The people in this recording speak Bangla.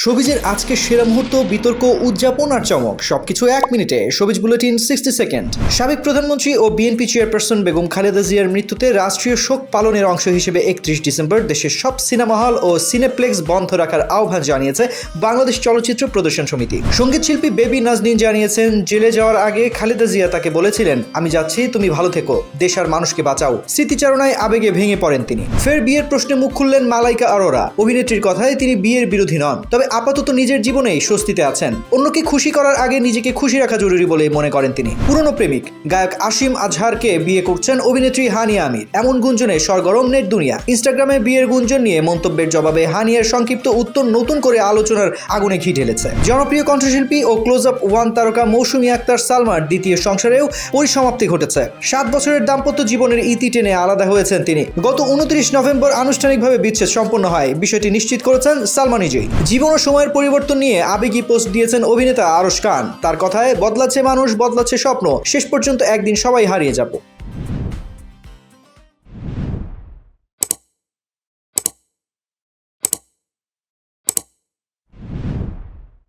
শোবিজের আজকের সেরা মুহূর্ত, বিতর্ক, উদযাপন আর চমক সবকিছু 1 মিনিটে। Showbiz bulletin 60 second. সাবেক প্রধানমন্ত্রী ও বিএনপি চেয়ারপারসন বেগম খালেদা জিয়ার মৃত্যুতে রাষ্ট্রীয় শোক পালনের অংশ হিসেবে 31 ডিসেম্বর দেশের সব সিনেমা হল ও সিনেপ্লেক্স বন্ধ রাখার আহ্বান জানিয়েছে বাংলাদেশ চলচ্চিত্র প্রদর্শন সমিতি। সঙ্গীত শিল্পী বেবি নাজনীন জানিয়েছেন, জেলে যাওয়ার আগে খালেদা জিয়া তাকে বলেছিলেন, আমি যাচ্ছি, তুমি ভালো থেকো, দেশ আর মানুষকে বাঁচাও। স্মৃতিচারণায় আবেগে ভেঙে পড়েন তিনি। ফের বিয়ের প্রশ্নে মুখ খুললেন মালাইকা আরোরা। অভিনেত্রীর কথায় তিনি বিয়ের বিরোধী নন, তবে আপাতত নিজের জীবনেই স্বস্তিতে আছেন। অন্যকে খুশি করার আগে নিজেকে খুশি রাখা জরুরি বলে মনে করেন তিনি। পুরনো প্রেমিক গায়ক আসিম আজহারকে বিয়ে করছেন অভিনেত্রী হানিয়া আমির, এমন গুঞ্জনে সরগরম নেট দুনিয়া। ইনস্টাগ্রামে বিয়ের গুঞ্জন নিয়ে মন্তব্যের জবাবে হানিয়ার সংক্ষিপ্ত উত্তর নতুন করে আলোচনার আগুনে ঘি ঢেলেছে। জনপ্রিয় কণ্ঠশিল্পী ও ক্লোজ আপ ওয়ান তারকা মৌসুমী আক্তার সালমার দ্বিতীয় সংসারেও পরিসমাপ্তি ঘটেছে। 7 বছরের দাম্পত্য জীবনের ইতি টেনে আলাদা হয়েছেন তিনি। গত 29 নভেম্বর আনুষ্ঠানিকভাবে বিচ্ছেদ সম্পন্ন হয়, বিষয়টি নিশ্চিত করেছেন সালমা নিজেই। জীবন ও সময়ের পরিবর্তন নিয়ে আবেগী পোস্ট দিয়েছেন অভিনেতা আরশ খান। তার কথায়, বদলাচ্ছে মানুষ, বদলাচ্ছে স্বপ্ন, শেষ পর্যন্ত একদিন সবাই হারিয়ে যাব।